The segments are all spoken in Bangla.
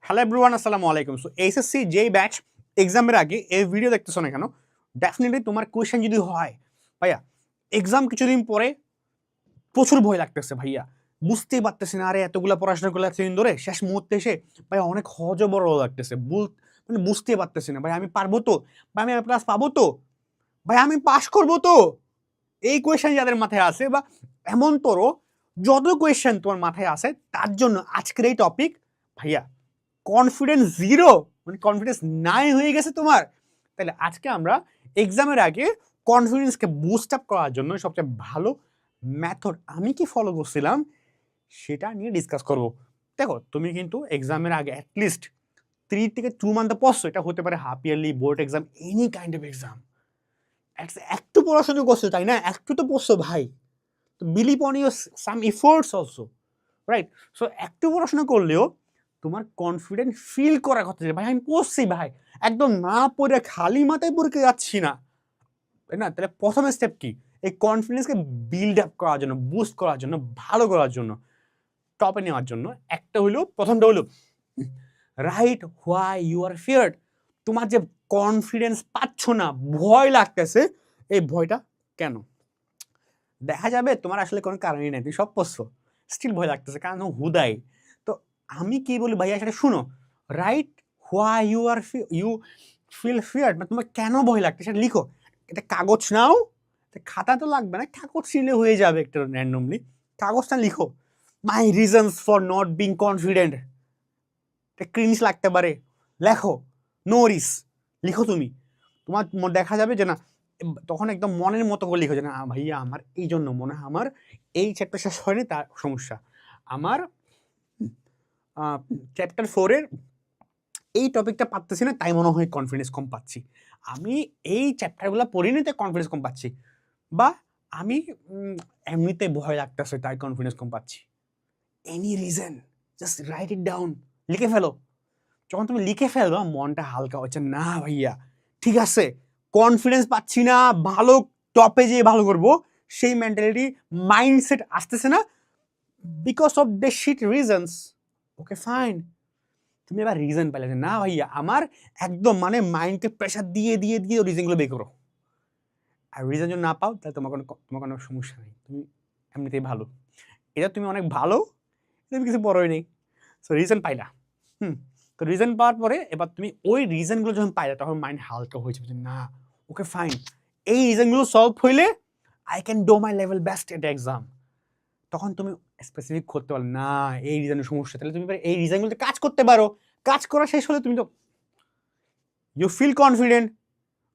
হ্যালো এভরিওয়ান, আসসালামু আলাইকুম। সো এইচএসসি যেই ব্যাচ এক্সামের আগে এই ভিডিও দেখতেছো না কেন, ডেফিনেটলি তোমার কোয়েশ্চেন যদি হয় ভাইয়া এক্সাম কিছুদিন পরে প্রচুর ভয় লাগতেছে ভাইয়া, বুঝতেই পারতেছি না, আরে এতগুলা পড়াশোনা করলে এতদিন ধরে শেষ মুহূর্তে এসে ভাইয়া অনেক হজবড় লাগতেছে, মানে বুঝতেই পারতেছি না ভাই আমি পারবো তো, ভাই আমি প্লাস পাবো তো, ভাই আমি পাশ করবো তো। এই কোয়েশ্চেন যাদের মাথায় আসে বা এমন তোরও যত কোয়েশ্চেন তোমার মাথায় আসে তার জন্য আজকের এই টপিক ভাইয়া। কনফিডেন্স জিরো, মানে কনফিডেন্স নাই হয়ে গেছে তোমার, তাহলে আজকে আমরা এক্সামের আগে কনফিডেন্সকে বুস্ট আপ করার জন্য সবচেয়ে ভালো মেথড আমি কি ফলো করছিলাম সেটা নিয়ে ডিসকাস করব। দেখো তুমি কিন্তু এক্সামের আগে অ্যাটলিস্ট 3 থেকে 2 মান্থ পড়ছো, এটা হতে পারে half yearly, board exam, any kind of exam. একটু পড়াশোনা করছো তাই না, একটু তো পড়ছো ভাই, তো believe on your some efforts also, right? So একটু পড়াশোনা করলেও তোমার কনফিডেন্ট ফিল করার কথা যে ভাই আমি পড়ছি ভাই, একদম না পড়ে খালি মাথায় পড়ে যাচ্ছি না, তাই না? তাহলে প্রথম স্টেপ কি? এই কনফিডেন্সকে বিল্ড আপ করার জন্য, বুস্ট করার জন্য, ভালো করার জন্য, টপে নেওয়ার জন্য একটা হইলো, প্রথমটা হইলো right why you are feared. তোমার যে কনফিডেন্স পাচ্ছ না, ভয় লাগতেছে, এই ভয়টা কেন? দেখা যাবে তোমার আসলে কোনো কারণই নাই, তুমি সব পড়ছো, স্টিল ভয় লাগতেছে কারণ হুদাই। তো আমি কি বলি ভাইয়া সেটা শুনো, right why you are you feel feared, মানে তোমার কেন ভয় লাগতেছে সেটা লিখো। এটা কাগজ নাও, খাতা তো লাগবে না, কাগজ নিলে হয়ে যাবে একটা র্যান্ডমলি, কাগজটা লিখো। My reasons for not being confident, এটা ক্রিঞ্জ লাগতে পারে, লেখো, নো রিস, লিখো তুমি। তোমার দেখা যাবে যে না, তখন একদম মনের মতো করে লিখো যে না ভাইয়া আমার এই জন্য মনে হয় আমার এই চ্যাপ্টার শেষ হয়নি তার সমস্যা, আমার চ্যাপ্টার 4-এর এই টপিকটা পারতেছি না তাই মনে হয় কনফিডেন্স কম পাচ্ছি, আমি এই চ্যাপ্টারগুলো পড়িনি তাই কনফিডেন্স কম পাচ্ছি, বা আমি এমনিতে ভয় লাগতেছে তাই কনফিডেন্স কম পাচ্ছি। Any reason, just right it down, লিখে ফেলো। যখন তুমি লিখে ফেলবা মনটা হালকা হচ্ছে, না ভাইয়া ঠিক আছে, কনফিডেন্স পাচ্ছি না, ভালো টপে যেয়ে ভালো করব, সেই মেন্টালিটি মাইন্ডসেট আসতেছে না, because of the shit reasons. Okay fine, তুমি এবার রিজন পাইলে যে না ভাইয়া আমার একদম মানে মাইন্ডকে প্রেশার দিয়ে দিয়ে দিয়ে রিজনগুলো বের করো। আর রিজন যদি না পাও তাহলে তোমার কোনো সমস্যা নেই, তুমি এমনিতেই ভালো, এটা তুমি অনেক ভালো, তুমি কিছু বড়ই নেই। সো রিজন পাইলা, তো রিজন পাওয়ার পরে এবার তুমি ওই রিজনগুলো যখন পাইলা তখন মাইন্ড হালকা হয়ে যাবে যে না ওকে ফাইন, এই রিজনগুলো সলভ হইলে I can do my level best at exam. তখন তুমি স্পেসিফিক করতে পারো না এই রিজনের সমস্যা, তাহলে তুমি এই রিজনগুলোতে কাজ করতে পারো, কাজ করা শেষ হলে তুমি তো ইউ ফিল কনফিডেন্ট,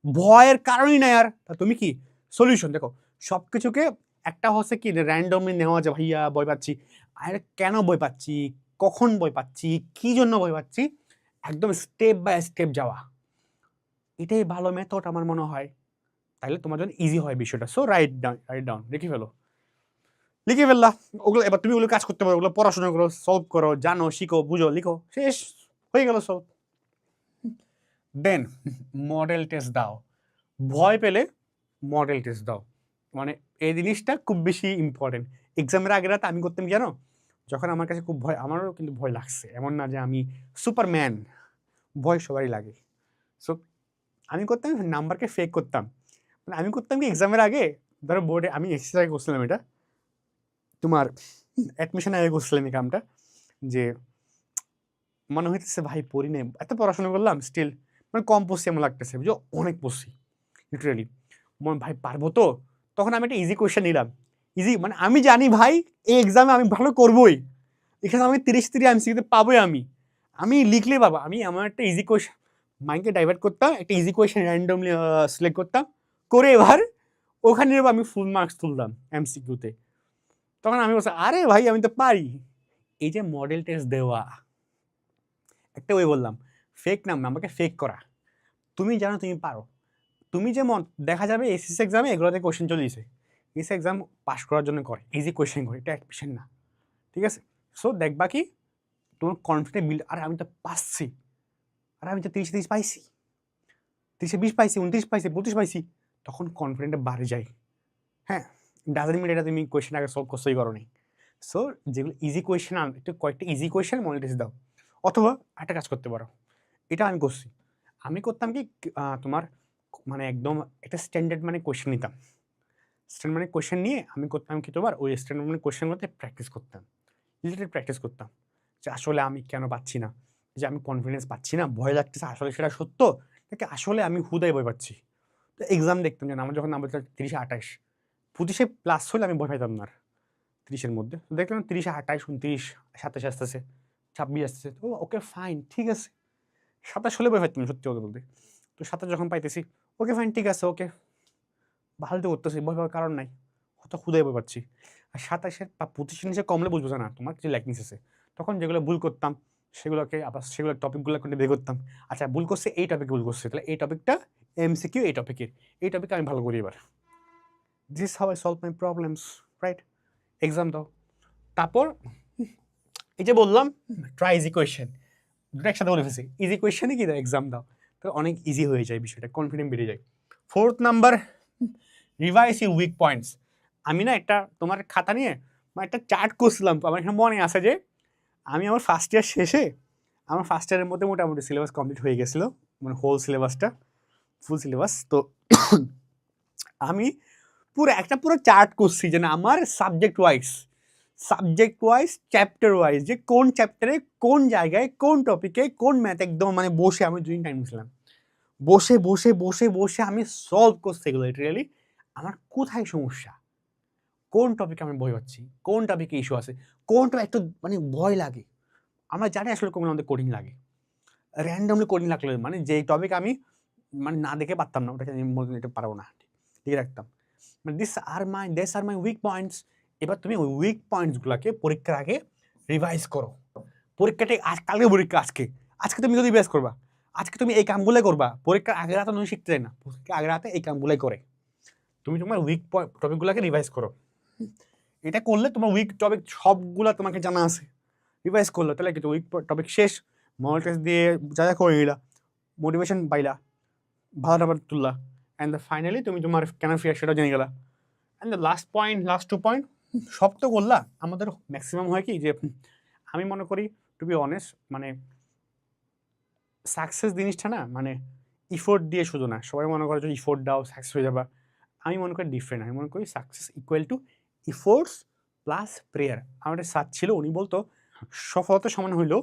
ভয়ের কারণই নাই আর, তা তুমি কি সলিউশন দেখো। সব কিছুকে একটা হচ্ছে কি র্যান্ডমলি নেওয়া যে ভাইয়া ভয় পাচ্ছি, আর কেন ভয় পাচ্ছি, কখন ভয় পাচ্ছি, কি জন্য ভয় পাচ্ছি, একদম স্টেপ বাই স্টেপ যাওয়া, এটাই ভালো মেথড আমার মনে হয়, তাইলে তোমার জন্য ইজি হয় বিষয়টা। সো রাইট ডাউন লিখে ফেলো, লিখে ফেললা, ওগুলো এবার তুমি ওগুলো কাজ করতে পারো, ওগুলো পড়াশোনা করো, সলভ করো, জানো, শিখো, বুঝো, লিখো, শেষ হয়ে গেল সলভ। দেন মডেল টেস্ট দাও, ভয় পেলে মডেল টেস্ট দাও, মানে এই জিনিসটা খুব বেশি ইম্পর্টেন্ট। এক্সামের আগের রাতে আমি করতাম জানো, যখন আমার কাছে খুব ভয়, আমারও কিন্তু ভয় লাগছে, এমন না যে আমি সুপারম্যান, ভয় সবারই লাগে। সো আমি করতাম নাম্বারকে ফেক করতাম, মানে আমি করতাম কি এক্সামের আগে, ধরো বোর্ডে আমি এক্সারসাইজ করছিলাম, এটা তোমার অ্যাডমিশন আগে করছিলাম এই কামটা, যে মনে হইতেছে ভাই পড়ি নেই, এত পড়াশোনা করলাম স্টিল মানে কম পড়ছি এমন লাগতেছে, বুঝো অনেক পড়ছি লিটারেলি, মনে ভাই পারবো তো, তখন আমি একটা ইজি কোয়েশ্চেন নিলাম, ইজি মানে আমি জানি ভাই এই এক্সামে আমি ভালো করবোই, এখানে আমি 30 এমসিকিউতে পাবোই, আমি লিখলে পাবো, আমি আমার একটা ইজি কোয়েশ্চেন মাইন্ডকে ডাইভার্ট করতাম, একটা ইজি কোয়েশ্চেন র্যান্ডমলি সিলেক্ট করতাম, করে এবার ওখানে আমি ফুল মার্কস তুললাম এমসিকিউতে, তখন আমি বলছি আরে ভাই আমি তো পারি। এই যে মডেল টেস্ট দেওয়া একটা ওই বললাম, ফেক নাম আমাকে ফেক করা, তুমি জানো তুমি পারো, তুমি যেমন দেখা যাবে এসএসসি এক্সামে এগুলোতে কোশ্চেন চলে দিয়েছে, এসএসসি এক্সাম পাস করার জন্য করে ইজি কোয়েশ্চেন করে, এটা অ্যাডমিশন না, ঠিক আছে? সো দেখবা কি তোমার কনফিডেন্ট বিল্ড, আর আমি তো পাচ্ছি, আর আমি তো 30-30 পাইছি, 30-20 পাইছি, 29 পাইছি, 32 পাইছি, তখন কনফিডেন্টটা বাড়ে যায়। হ্যাঁ, ডাজেন্ট মিন এটা তুমি কোয়েশ্চেন আগে সলভ করতেই করো নি। সো যেগুলো ইজি কোয়েশ্চেন একটু কয়েকটা ইজি কোয়েশ্চেন মডেল টেস্ট দাও, অথবা একটা কাজ করতে পারো, এটা আমি করছি। আমি করতাম কি তোমার মানে একদম একটা স্ট্যান্ডার্ড মানে কোয়েশ্চেন নিতাম। স্ট্যান্ডার্ড মানে কোয়েশ্চেন নিয়ে আমি করতাম কি তোমার ওই স্ট্যান্ডার্ড মানে কোয়েশ্চেনগুলোতে প্র্যাকটিস করতাম। রিলেটেড প্র্যাকটিস করতাম। যে আসলে আমি কেন পাচ্ছি না? যে আমি কনফিডেন্স পাচ্ছি না, ভয় লাগতেছে আসলে সেটা সত্য নাকি আসলে আমি হুদায় ভয় পাচ্ছি? তো এক্সাম দেখতাম যে আমার যখন নাম্বার ছিল ৩০ এ ২৮, ২৫ এ প্লাস হলে আমি ভয় পাইতাম না আর। ৩০ এর মধ্যে। তো দেখলাম ৩০ এ ২৮, ২৯, ২৭ আসতেছে, ২৬ আসতেছে। তো ওকে ফাইন, ঠিক আছে। ২৭ হলে ভয় পাইতাম না সত্যি কথা বলতে। তো ২৭ যখন পাইতেছি, ওকে ফাইন, ঠিক আছে, ওকে। ভালো তো করতেছি, ভয় পাওয়ার কারণ নাই। অত হুদায় ভয় পাচ্ছি। আর ২৭ এর বা ২৫ এর নিচে কমলে বুঝবো যে না তোমার কিছু ল্যাকিংস আছে। তখন যেগুলো ভুল করতাম সেগুলোকে আবার সেগুলোর টপিকগুলো করে বের করতাম। আচ্ছা ভুল করছে এই টপিকে ভুল করছে। তাহলে এই টপিকটা এমসিকিউ এই টপিকের। এই টপিকটা আমি ভালো করি এবার। This how I solve my problems, right? Exam দাও। তারপর এই যে বললাম ট্রাই ইজি কোয়েশ্চেন। দুটো একসাথে বলে ফেলছি। ইজি কোয়েশ্চেনে কি দাও এক্সাম দাও। তো অনেক ইজি হয়ে যায় বিষয়টা, কনফিডেন্ট বেড়ে যায়। 4th number, revise your weak points. আমি না একটা তোমার খাতা নিয়ে একটা চার্ট করছিলাম। আমার এখানে মনে আছে যে আমি আমার ফার্স্ট ইয়ার শেষে আমার ফার্স্ট ইয়ারের মধ্যে মোটামুটি সিলেবাস কমপ্লিট হয়ে গেছিলো, মানে হোল সিলেবাসটা, ফুল সিলেবাস। তো আমি পুরো চার্ট করছি যে না আমার সাবজেক্ট ওয়াইজ চ্যাপ্টার ওয়াইজ যে কোন চ্যাপ্টারে কোন জায়গায় কোন টপিকে কোন ম্যাথ একদম মানে বসে আমি 2 দিন টাইম দিয়েছিলাম। বসে বসে বসে বসে আমি সলভ করছি এগুলো লিটারালি। আমার কোথায় সমস্যা, কোন টপিকে আমি ভয় পাচ্ছি, কোন টপিকে ইস্যু আছে, কোনটা একটু মানে ভয় লাগে। আমরা জানি আসলে কোনগুলো আমাদের কঠিন লাগে। র্যান্ডমলি কঠিন লাগলে মানে যেই টপিক আমি মানে না দেখে পারতাম না, ওটাকে আমি বলতাম এটা পারবো না, ঠিক রাখতাম। মানে this are my weak points. এবার তুমি ওই উইক পয়েন্টসগুলোকে পরীক্ষার আগে রিভাইজ করো। পরীক্ষাটা কালকে পরীক্ষা, আজকে তুমি যদি রিভাইজ করবা, আজকে তুমি এই কামগুলোই করবা। পরীক্ষার আগের রাতে তুমি শিখতে চাই না, পরীক্ষার আগের রাতে এই কামগুলোই করে তুমি তোমার উইক টপিকগুলোকে রিভাইজ করো। এটা করলে তোমার উইক টপিক সবগুলা তোমাকে জানা আছে। রিভাইজ করলো তাহলে কিন্তু উইক টপিক শেষ, মডেল টেস্ট দিয়ে যা যা করে নিলা, মোটিভেশন পাইলা, ভালো নাম্বার তুললা, অ্যান্ড ফাইনালি তুমি তোমার কেন ফিয়ার সেটা জেনে গেলা। অ্যান্ড দ্য লাস্ট 2 পয়েন্ট সব তো করলা। আমাদের ম্যাক্সিমাম হয় কি যে আমি মনে করি টু বি অনেস্ট মানে সাকসেস জিনিসটা না মানে ইফোর্ট দিয়ে শুধু না। সবাই মনে করে যে ইফোর্ট দাও সাকসেস হয়ে যাবা। আমি মনে করি ডিফারেন্ট। আমি মনে করি success equal to efforts plus prayer. আমার একটা স্যার ছিল, উনি বলতো সফলতা সমান হইলেও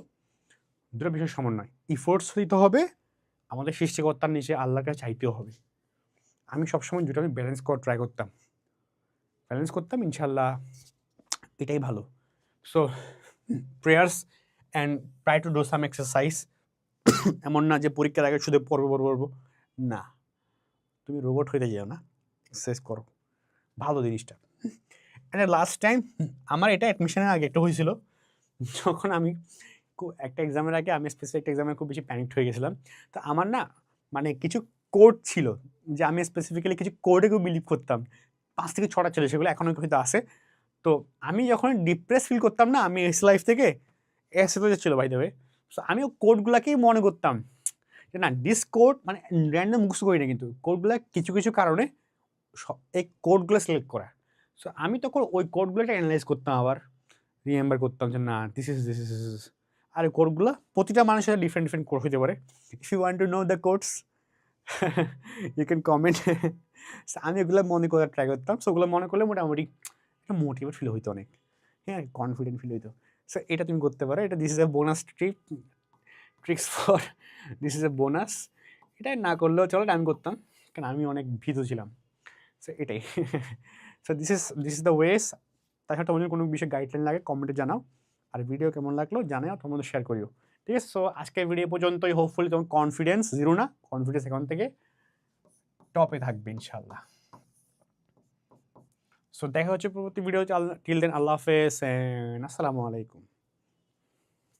দুটো বিষয় সমান নয়। ইফোর্টস দিতে হবে, আমাদের সৃষ্টিকর্তার নিচে আল্লাহর কাছে চাইতেও হবে। আমি সবসময় দুটো আমি ব্যালেন্স করার ট্রাই করতাম। ইনশাল্লাহ এটাই ভালো। So prayers and try to do some exercise. এমন না যে পরীক্ষার আগে শুধু পড়বো না, তুমি রোবট হইতে যাও না, এক্সারসাইজ করো, ভালো জিনিসটা। অ্যান্ড লাস্ট টাইম আমার এটা অ্যাডমিশনের আগে একটা হয়েছিল, যখন আমি একটা এক্সামের আগে আমি স্পেসিফিক একটা এক্সামে খুব বেশি প্যানিকড হয়ে গেছিলাম। তো আমার না মানে কিছু কোড ছিল যে আমি স্পেসিফিক্যালি কিছু কোডে খুব বিলিভ করতাম। 5 থেকে 6টা ছিল, সেগুলো এখনও হয়তো আছে। তো আমি যখন ডিপ্রেস ফিল করতাম না, আমি এস লাইফ থেকে এসে তো ছিল বাই দ্য ওয়ে। সো আমি ও কোডগুলোকেই মনে করতাম যে না দিস কোড মানে র্যান্ডম মুখস্থ করি না, কিন্তু কোডগুলো কিছু কারণে এই কোডগুলো সিলেক্ট করা। সো আমি তখন ওই কোডগুলোকে অ্যানালাইজ করতাম, আবার রিমেম্বার করতাম যে না দিস ইজ আর কোডগুলো প্রতিটা মানুষের ডিফারেন্ট কোড হতে পারে। If you want to know the codes you can comment. আমি এগুলো মনে করার ট্রাই করতাম। সো ওগুলো মনে করলে মোটামুটি একটা মোটিভেট ফিল হইতো অনেক, হ্যাঁ কনফিডেন্ট ফিল হইতো। সো এটা তুমি করতে পারো। এটা this is a bonus tricks for this is a bonus. এটা না করলেও চলে, আমি করতাম কারণ আমি অনেক ভীত ছিলাম। সো এটাই। সো দিস ইজ দ্য ওয়েস। তাছাড়া তোমাদের কোনো বিষয়ে গাইডলাইন লাগে কমেন্টে জানাও। আর ভিডিও কেমন লাগলো জানাও, তোমাদের শেয়ার করিও, ঠিক আছে? সো আজকের ভিডিও পর্যন্তই। হোপফুলি তোমার কনফিডেন্স জিরো না, কনফিডেন্স এখন থেকে টপে থাকবে ইনশাল্লাহ। সো দেখা হচ্ছে পরবর্তী ভিডিও। টিল দেন আল্লাহ হাফেজ, আসসালামু আলাইকুম।